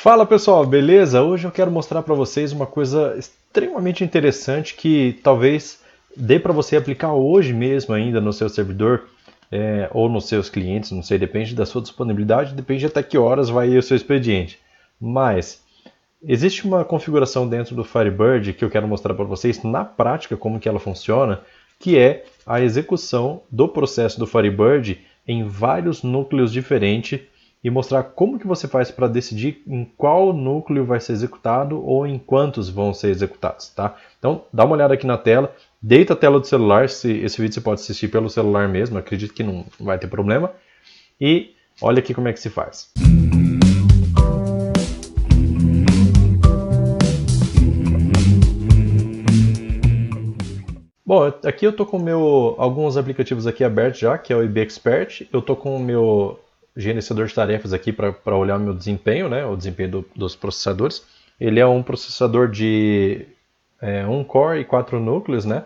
Fala pessoal, beleza? Hoje eu quero mostrar para vocês uma coisa extremamente interessante que talvez dê para você aplicar hoje mesmo ainda no seu servidor ou nos seus clientes, não sei, depende da sua disponibilidade, depende até que horas vai ir o seu expediente. Mas existe uma configuração dentro do Firebird que eu quero mostrar para vocês na prática como que ela funciona, que é a execução do processo do Firebird em vários núcleos diferentes e mostrar como que você faz para decidir em qual núcleo vai ser executado ou em quantos vão ser executados, tá? Então, dá uma olhada aqui na tela, deita a tela do celular, esse vídeo você pode assistir pelo celular mesmo, acredito que não vai ter problema, e olha aqui como é que se faz. Bom, aqui eu estou com alguns aplicativos aqui abertos já, que é o IB Expert. Eu estou com o meu gerenciador de tarefas aqui para olhar o meu desempenho, né, o desempenho dos processadores. Ele é um processador de 1 core e 4 núcleos, né?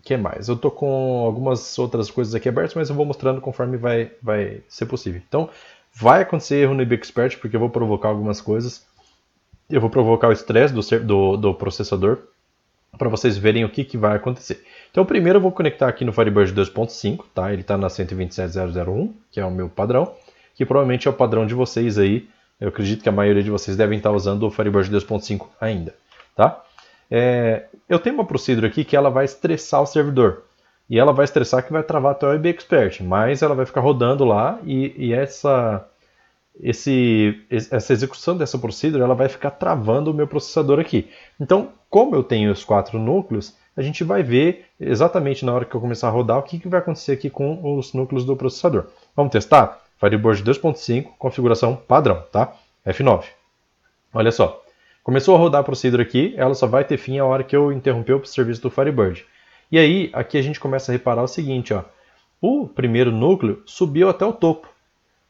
Que mais? Eu estou com algumas outras coisas aqui abertas, mas eu vou mostrando conforme vai ser possível. Então, vai acontecer erro no IB Expert, porque eu vou provocar algumas coisas. Eu vou provocar o estresse do processador, para vocês verem o que vai acontecer. Então, primeiro eu vou conectar aqui no Firebird 2.5, tá? Ele está na 127.0.0.1, que é o meu padrão, que provavelmente é o padrão de vocês aí. Eu acredito que a maioria de vocês devem estar usando o Firebird 2.5 ainda, tá? Eu tenho uma procedure aqui que ela vai estressar o servidor. E ela vai estressar que vai travar até o IB Expert, mas ela vai ficar rodando lá e essa execução dessa procedure ela vai ficar travando o meu processador aqui. Então, como eu tenho os 4 núcleos, a gente vai ver exatamente na hora que eu começar a rodar o que vai acontecer aqui com os núcleos do processador. Vamos testar? Firebird 2.5, configuração padrão, tá? F9. Olha só, começou a rodar a procedure aqui, ela só vai ter fim a hora que eu interromper o serviço do Firebird. E aí, aqui a gente começa a reparar o seguinte, ó, o primeiro núcleo subiu até o topo.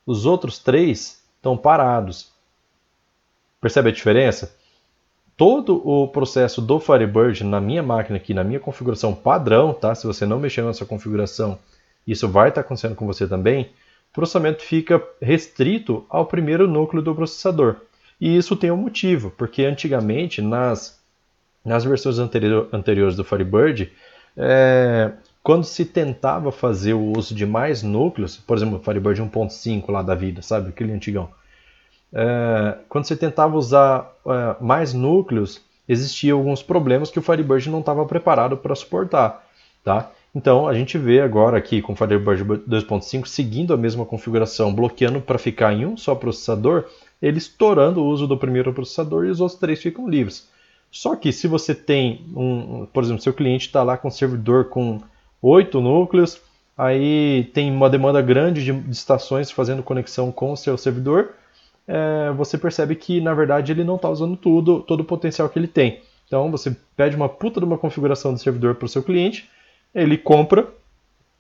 Os outros 3 estão parados. Percebe a diferença? Todo o processo do Firebird na minha máquina aqui, na minha configuração padrão, tá? Se você não mexer nessa configuração, isso vai estar acontecendo com você também. O processamento fica restrito ao primeiro núcleo do processador. E isso tem um motivo, porque antigamente, nas versões anteriores do Firebird, quando se tentava fazer o uso de mais núcleos, por exemplo, o Firebird 1.5 lá da vida, sabe? Aquele antigão. Quando você tentava usar mais núcleos, existiam alguns problemas que o Firebird não estava preparado para suportar, tá? Então a gente vê agora aqui com o Firebird 2.5 seguindo a mesma configuração, bloqueando para ficar em um só processador, ele estourando o uso do primeiro processador e os outros 3 ficam livres. Só que se você tem, por exemplo, seu cliente está lá com um servidor com 8 núcleos, aí tem uma demanda grande de estações fazendo conexão com o seu servidor, você percebe que na verdade ele não está usando todo o potencial que ele tem. Então você pede uma puta de uma configuração do servidor para o seu cliente, ele compra,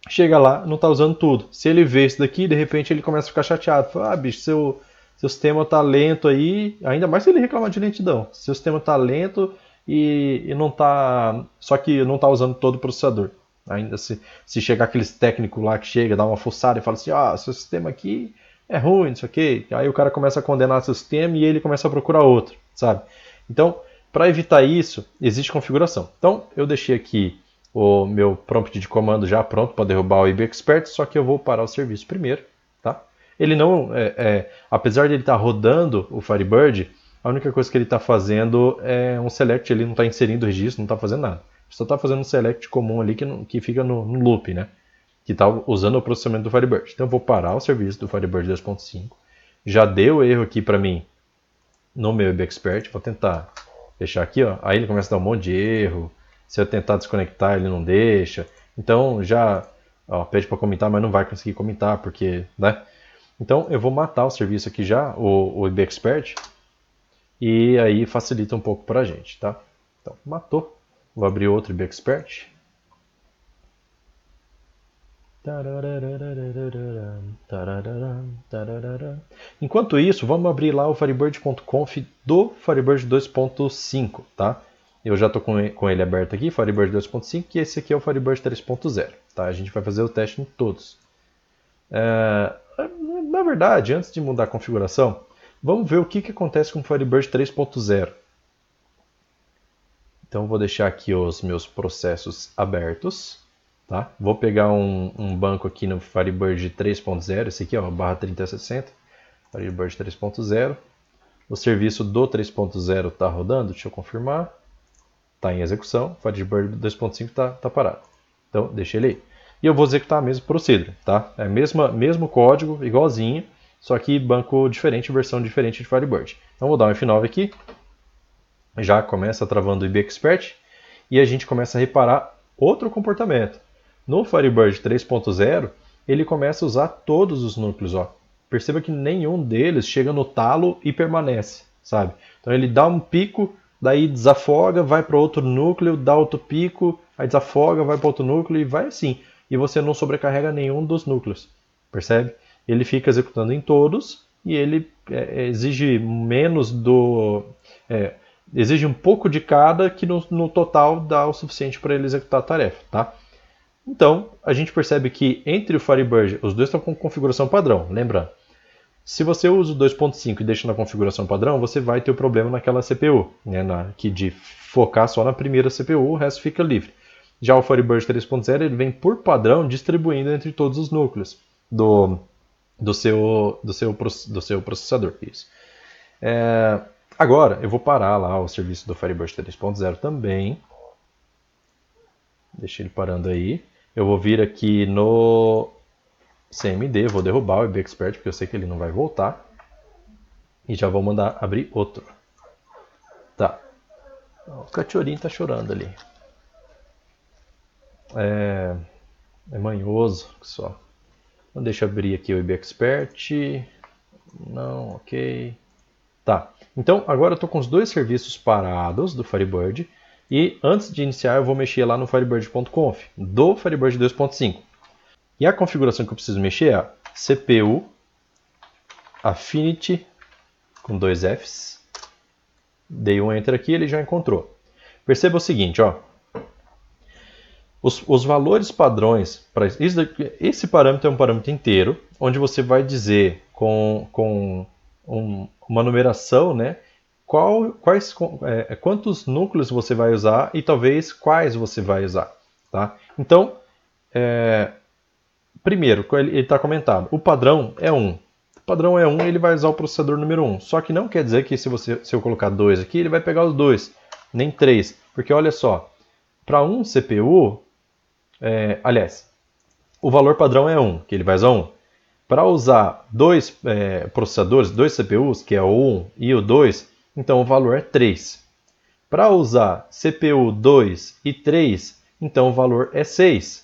chega lá, não está usando tudo. Se ele vê isso daqui, de repente ele começa a ficar chateado. Fala, bicho, seu sistema está lento aí, ainda mais se ele reclamar de lentidão. Seu sistema está lento e não está, só que não está usando todo o processador. Ainda se chegar aqueles técnicos lá que chega, dá uma fuçada e fala assim, seu sistema aqui é ruim, não sei o quê. Aí o cara começa a condenar seu sistema e ele começa a procurar outro, sabe? Então, para evitar isso, existe configuração. Então, eu deixei aqui o meu prompt de comando já pronto para derrubar o IB Expert, só que eu vou parar o serviço primeiro, tá? Ele não, apesar de ele estar rodando o Firebird, a única coisa que ele está fazendo é um select, ele não está inserindo o registro, não está fazendo nada. Só está fazendo um select comum ali que fica no loop, né? Que está usando o processamento do Firebird. Então eu vou parar o serviço do Firebird 2.5. Já deu erro aqui para mim no meu IB Expert. Vou tentar fechar aqui, ó. Aí ele começa a dar um monte de erro. Se eu tentar desconectar, ele não deixa. Então já pede para comentar, mas não vai conseguir comentar, porque, né? Então eu vou matar o serviço aqui já, o IB Expert. E aí facilita um pouco para a gente, tá? Então, matou. Vou abrir outro IB Expert. Enquanto isso, vamos abrir lá o firebird.conf do Firebird 2.5, tá? Eu já estou com ele aberto aqui, Firebird 2.5, e esse aqui é o Firebird 3.0, tá? A gente vai fazer o teste em todos. Na verdade, antes de mudar a configuração, Vamos ver o que acontece com o Firebird 3.0. Então vou deixar aqui os meus processos abertos. Tá? Vou pegar um banco aqui no Firebird 3.0, esse aqui, ó, barra 3060, Firebird 3.0. O serviço do 3.0 está rodando, deixa eu confirmar. Está em execução, Firebird 2.5 está parado. Então deixa ele aí. E eu vou executar a mesma procedure, tá? É mesmo código, igualzinho, só que banco diferente, versão diferente de Firebird. Então vou dar um F9 aqui, já começa travando o IBExpert, e a gente começa a reparar outro comportamento. No Firebird 3.0, ele começa a usar todos os núcleos. Ó. Perceba que nenhum deles chega no talo e permanece, sabe? Então ele dá um pico, daí desafoga, vai para outro núcleo, dá outro pico, aí desafoga, vai para outro núcleo e vai assim. E você não sobrecarrega nenhum dos núcleos, percebe? Ele fica executando em todos e ele exige menos do... exige um pouco de cada que no total dá o suficiente para ele executar a tarefa, tá? Então, a gente percebe que entre o Firebird, os dois estão com configuração padrão, lembrando. Se você usa o 2.5 e deixa na configuração padrão, você vai ter o problema naquela CPU, né, que de focar só na primeira CPU, o resto fica livre. Já o Firebird 3.0 ele vem por padrão distribuindo entre todos os núcleos do seu processador. Isso. Agora, eu vou parar lá o serviço do Firebird 3.0 também. Deixa ele parando aí. Eu vou vir aqui no CMD, vou derrubar o IBExpert, porque eu sei que ele não vai voltar. E já vou mandar abrir outro. Tá. O cachorrinho tá chorando ali. É manhoso só. Então deixa eu abrir aqui o IBExpert. Não, ok. Tá. Então agora eu estou com os dois serviços parados do Firebird. E antes de iniciar eu vou mexer lá no firebird.conf do Firebird 2.5. E a configuração que eu preciso mexer é a CPU Affinity com 2 Fs. Dei um Enter aqui e ele já encontrou. Perceba o seguinte, ó. Os valores padrões, para esse parâmetro é um parâmetro inteiro, onde você vai dizer com uma numeração, né, quantos núcleos você vai usar e talvez quais você vai usar. Tá? Então, primeiro, ele está comentado, o padrão é 1. O padrão é 1, ele vai usar o processador número 1. Só que não quer dizer que se eu colocar 2 aqui, ele vai pegar os 2, nem 3. Porque olha só, para um CPU, aliás, o valor padrão é 1, que ele vai usar 1. Para usar dois processadores, dois CPUs, que é o 1 e o 2, então o valor é 3. Para usar CPU 2 e 3, então o valor é 6.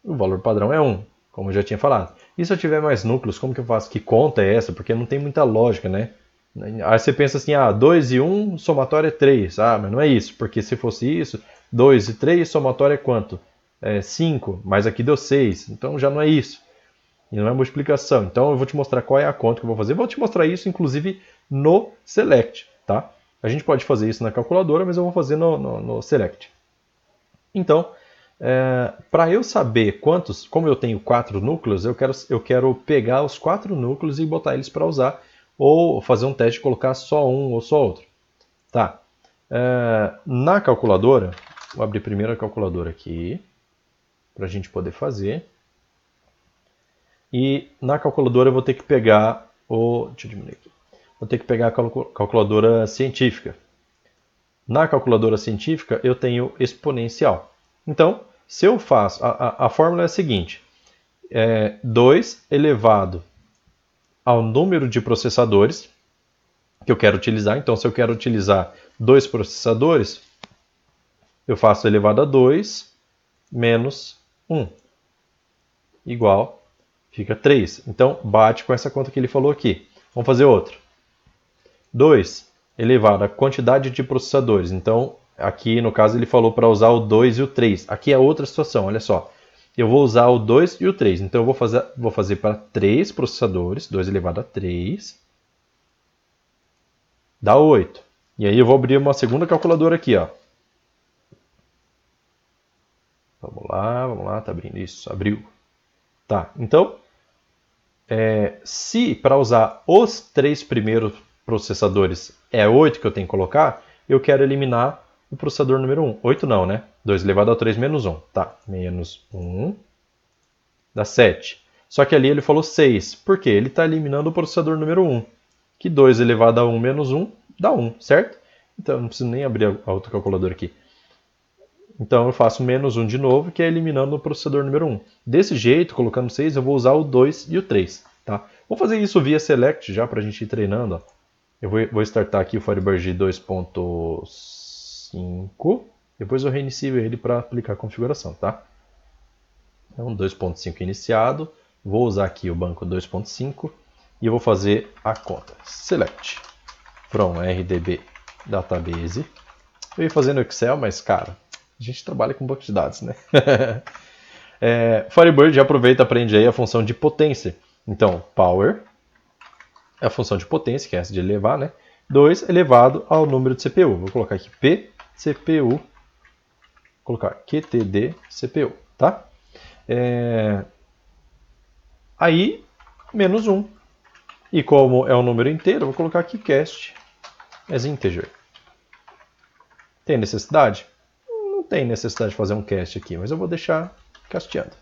O valor padrão é 1, como eu já tinha falado. E se eu tiver mais núcleos, como que eu faço? Que conta é essa? Porque não tem muita lógica, né? Aí você pensa assim, 2 e 1, somatório é 3. Mas não é isso, porque se fosse isso, 2 e 3, somatório é quanto? 5, mas aqui deu 6, então já não é isso. E não é multiplicação. Então eu vou te mostrar qual é a conta que eu vou fazer. Vou te mostrar isso, inclusive, no Select. Tá? A gente pode fazer isso na calculadora, mas eu vou fazer no Select. Então, para eu saber como eu tenho 4 núcleos, eu quero pegar os 4 núcleos e botar eles para usar, ou fazer um teste de colocar só um ou só outro. Tá. Na calculadora, vou abrir primeiro a calculadora aqui, para a gente poder fazer. E na calculadora eu vou ter que pegar deixa eu diminuir aqui. Vou ter que pegar a calculadora científica. Na calculadora científica eu tenho exponencial. Então, se eu faço... A fórmula é a seguinte. 2 elevado ao número de processadores que eu quero utilizar. Então, se eu quero utilizar 2 processadores, eu faço elevado a 2 menos 1. Igual... Fica 3. Então, bate com essa conta que ele falou aqui. Vamos fazer outro. 2 elevado à quantidade de processadores. Então, aqui no caso ele falou para usar o 2 e o 3. Aqui é outra situação, olha só. Eu vou usar o 2 e o 3. Então, eu vou fazer para 3 processadores. 2 elevado a 3. Dá 8. E aí eu vou abrir uma segunda calculadora aqui, ó. Vamos lá, tá abrindo isso. Abriu. Tá, então... Se para usar os 3 primeiros processadores é 8 que eu tenho que colocar, eu quero eliminar o processador número 1. 8 não, né? 2 elevado a 3 menos 1. Tá, menos 1 dá 7. Só que ali ele falou 6. Por quê? Ele está eliminando o processador número 1. Que 2 elevado a 1 menos 1 dá 1, certo? Então eu não preciso nem abrir a autocalculadora aqui. Então eu faço menos 1 de novo, que é eliminando o processador número 1. Desse jeito, colocando 6, eu vou usar o 2 e o 3. Tá? Vou fazer isso via select já para a gente ir treinando. Ó. Eu vou startar aqui o Firebird 2.5. Depois eu reinicio ele para aplicar a configuração. Tá? Então 2.5 iniciado. Vou usar aqui o banco 2.5 e eu vou fazer a conta. Select from RDB Database. Eu ia fazer no Excel, mas cara, a gente trabalha com banco de dados, né? Firebird já aproveita e aprende aí a função de potência. Então, power é a função de potência, que é essa de elevar, né? 2 elevado ao número de CPU. Vou colocar aqui P CPU, vou colocar QTD CPU, tá? Aí, menos 1. E como é um número inteiro, eu vou colocar aqui cast as integer. Tem necessidade? Não tem necessidade de fazer um cast aqui, mas eu vou deixar casteando.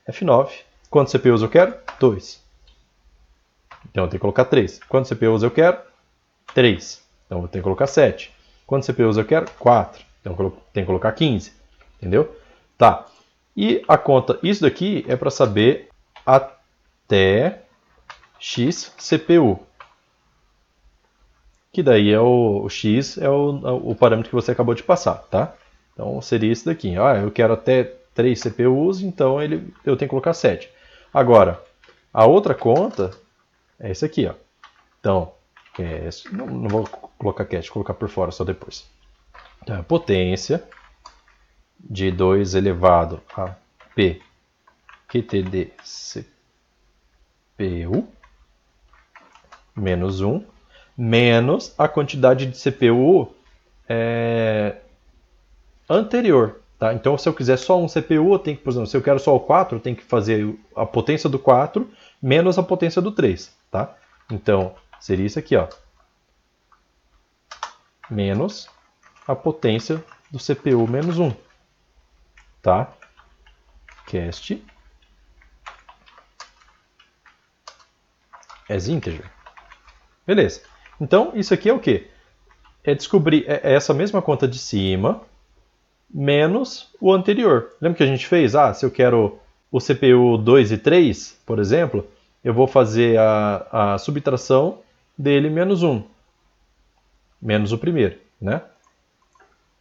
F9. Quantos CPUs eu quero? 2. Então eu tenho que colocar 3. Quantos CPUs eu quero? 3. Então eu tenho que colocar 7. Quantos CPUs eu quero? 4. Então eu tenho que colocar 15. Entendeu? Tá. E a conta, isso daqui é para saber até X CPU. Que daí é o X é o parâmetro que você acabou de passar, tá? Então seria isso daqui. Eu quero até 3 CPUs, então eu tenho que colocar 7. Agora, a outra conta é esse aqui, ó. Então, não vou colocar cache, vou colocar por fora só depois. Então, a potência de 2 elevado a P QTD CPU menos 1 menos a quantidade de CPU anterior. Tá? Então, se eu quiser só um CPU, eu tenho que, por exemplo, se eu quero só o 4, eu tenho que fazer a potência do 4 menos a potência do 3. Tá? Então, seria isso aqui, ó. Menos a potência do CPU menos 1. Tá? Cast as integer. Beleza. Então, isso aqui é o quê? É descobrir essa mesma conta de cima menos o anterior. Lembra que a gente fez? Se eu quero o CPU 2 e 3, por exemplo, eu vou fazer a subtração dele menos 1. Menos o primeiro, né?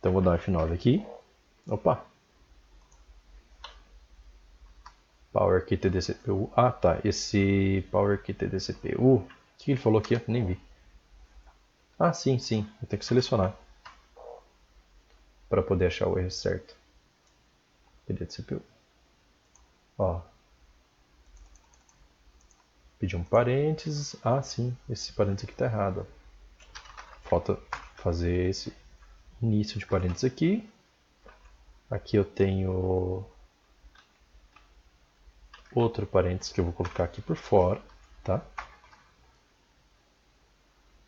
Então vou dar F9 aqui. Opa! Power QTD CPU. Tá. Esse Power QTD CPU. O que ele falou aqui? Eu nem vi. Sim. Eu tenho que selecionar para poder achar o erro certo. QTD CPU. Pedir um parênteses. Sim. Esse parênteses aqui está errado. Falta fazer esse início de parênteses aqui. Aqui eu tenho outro parênteses que eu vou colocar aqui por fora, tá?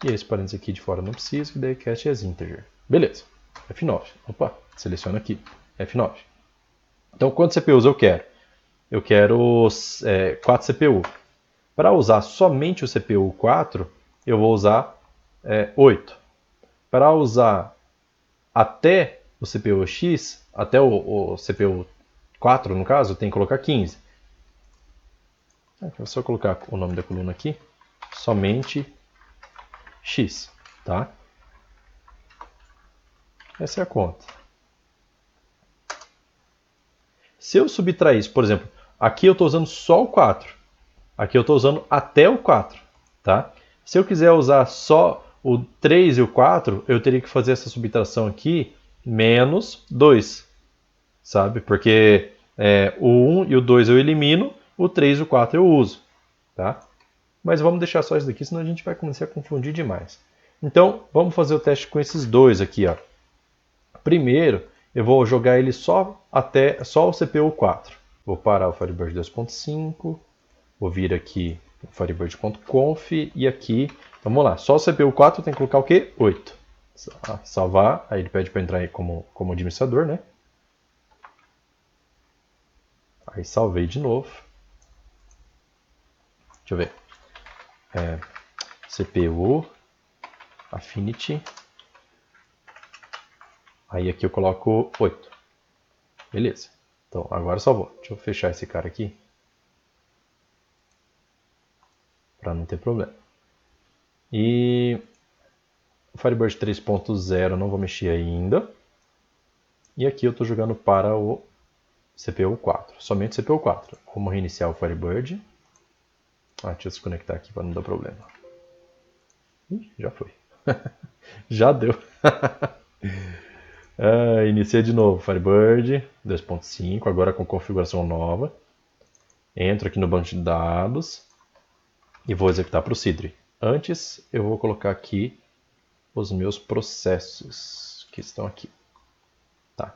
E esse parênteses aqui de fora não precisa, que daí cast as integer. Beleza. F9. Opa, seleciona aqui. F9. Então, quantos CPUs eu quero? Eu quero 4 CPU. Para usar somente o CPU 4, eu vou usar 8. Para usar até o CPU X, até o CPU 4 no caso, eu tenho que colocar 15. Vou só colocar o nome da coluna aqui, somente X, tá? Essa é a conta. Se eu subtrair isso, por exemplo, aqui eu estou usando só o 4. Aqui eu estou usando até o 4, tá? Se eu quiser usar só o 3 e o 4, eu teria que fazer essa subtração aqui menos 2, sabe? Porque o 1 e o 2 eu elimino, o 3 e o 4 eu uso, tá? Mas vamos deixar só isso daqui, senão a gente vai começar a confundir demais. Então, vamos fazer o teste com esses dois aqui, ó. Primeiro, eu vou jogar ele só o CPU 4. Vou parar o Firebird 2.5, Vou vir aqui no firebird.conf e aqui, vamos lá, só o CPU 4 tem que colocar o quê? 8. Salvar, aí ele pede para entrar aí como administrador, né? Aí salvei de novo. Deixa eu ver. CPU, Affinity. Aí aqui eu coloco 8. Beleza. Então agora salvou. Deixa eu fechar esse cara aqui. Para não ter problema. E o Firebird 3.0 não vou mexer ainda. E aqui eu estou jogando para o CPU 4. Somente CPU 4. Vamos reiniciar o Firebird. Deixa eu desconectar aqui para não dar problema. Ih, já foi. Já deu. Iniciei de novo. Firebird 2.5. Agora com configuração nova. Entro aqui no banco de dados. E vou executar para o Sidri. Antes eu vou colocar aqui os meus processos que estão aqui. Tá.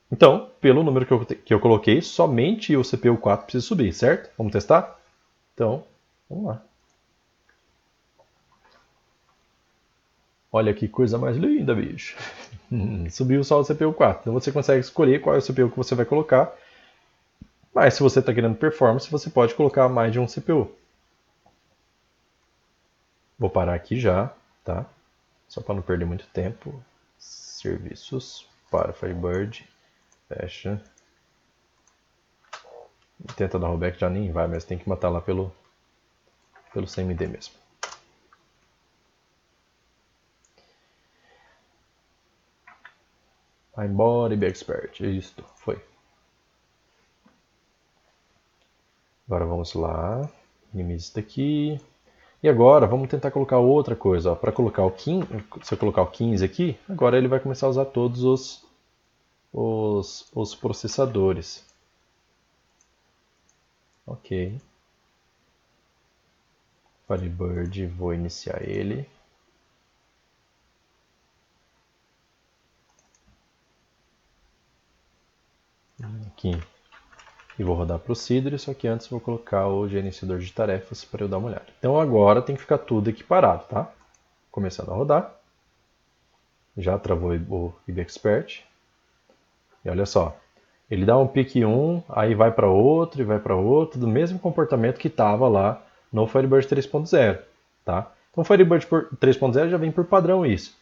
Então, pelo número que eu coloquei, somente o CPU 4 precisa subir, certo? Vamos testar? Então, vamos lá. Olha que coisa mais linda, bicho. Subiu só o CPU 4. Então você consegue escolher qual é o CPU que você vai colocar. Mas se você está querendo performance, você pode colocar mais de um CPU. Vou parar aqui já, tá? Só para não perder muito tempo. Serviços para Firebird. Fecha. Tenta dar rollback, já nem vai, mas tem que matar lá pelo CMD mesmo. Vai embora e be expert. Isto, foi. Agora vamos lá. Minimize isso daqui. E agora vamos tentar colocar outra coisa. Para colocar o 15, se eu colocar o 15 aqui, agora ele vai começar a usar todos os processadores. Ok. Firebird, vou iniciar ele. Aqui. E vou rodar para o Sidri, só que antes vou colocar o gerenciador de tarefas para eu dar uma olhada. Então agora tem que ficar tudo equiparado, tá? Começando a rodar. Já travou o IB Expert. E olha só. Ele dá um pique 1, aí vai para outro e vai para outro, do mesmo comportamento que estava lá no Firebird 3.0, tá? Então o Firebird 3.0 já vem por padrão isso.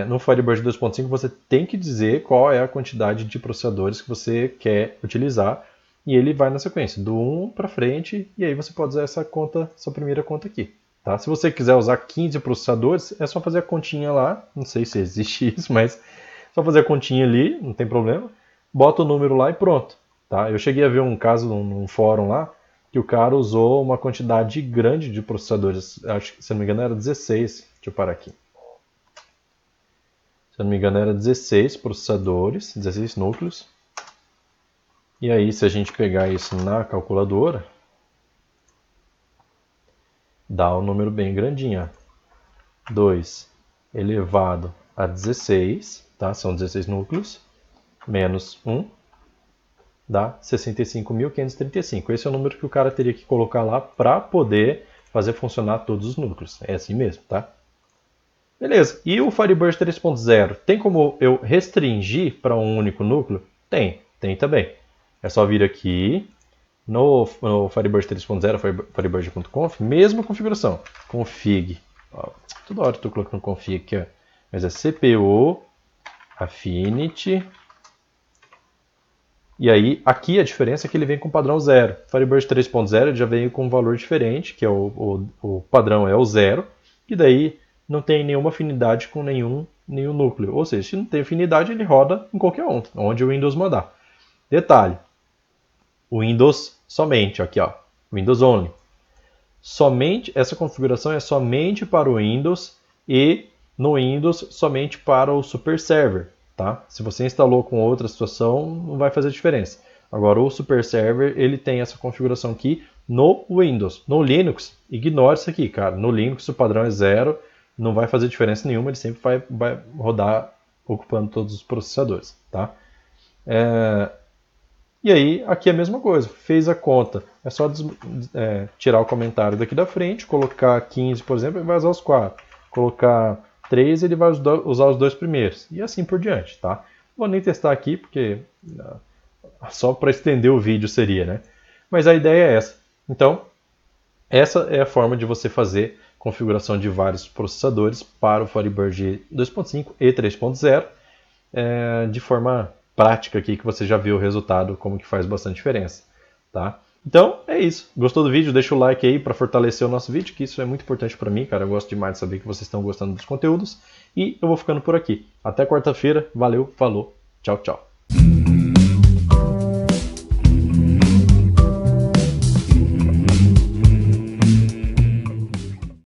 No Firebird 2.5 você tem que dizer qual é a quantidade de processadores que você quer utilizar e ele vai na sequência, do 1 para frente, e aí você pode usar essa primeira conta aqui. Tá? Se você quiser usar 15 processadores, é só fazer a continha lá, não sei se existe isso, mas é só fazer a continha ali, não tem problema, bota o número lá e pronto. Tá? Eu cheguei a ver um caso num fórum lá, que o cara usou uma quantidade grande de processadores, acho que, se não me engano era 16, deixa eu parar aqui. Se eu não me engano era 16 processadores, 16 núcleos. E aí se a gente pegar isso na calculadora, dá um número bem grandinho. 2 elevado a 16, tá? São 16 núcleos, menos 1, dá 65.535. Esse é o número que o cara teria que colocar lá para poder fazer funcionar todos os núcleos. É assim mesmo, tá? Beleza, e o Firebird 3.0, tem como eu restringir para um único núcleo? Tem também. É só vir aqui no Firebird 3.0, firebird.conf, mesma configuração, config. Ó, toda hora eu estou colocando config aqui, ó. Mas é CPU, Affinity. E aí, aqui a diferença é que ele vem com padrão 0. Firebird 3.0 já veio com um valor diferente, que é o padrão é o 0. E daí não tem nenhuma afinidade com nenhum núcleo. Ou seja, se não tem afinidade, ele roda em qualquer um, onde o Windows mandar. Detalhe, o Windows somente, aqui ó, Windows Only. Essa configuração é somente para o Windows e no Windows somente para o Super Server. Tá? Se você instalou com outra situação, não vai fazer diferença. Agora o Super Server ele tem essa configuração aqui no Windows. No Linux, ignore isso aqui, cara. No Linux o padrão é 0. Não vai fazer diferença nenhuma, ele sempre vai rodar ocupando todos os processadores. Tá? E aí, aqui é a mesma coisa, fez a conta. É só tirar o comentário daqui da frente, colocar 15, por exemplo, ele vai usar os 4. Colocar 3, ele vai usar os dois primeiros. E assim por diante, tá? Vou nem testar aqui, porque só para estender o vídeo seria, né? Mas a ideia é essa. Então, essa é a forma de você fazer configuração de vários processadores para o Firebird 2.5 e 3.0 de forma prática aqui, que você já viu o resultado, como que faz bastante diferença, tá? Então, é isso. Gostou do vídeo? Deixa o like aí para fortalecer o nosso vídeo, que isso é muito importante para mim, cara. Eu gosto demais de saber que vocês estão gostando dos conteúdos. E eu vou ficando por aqui. Até quarta-feira. Valeu, falou, tchau, tchau.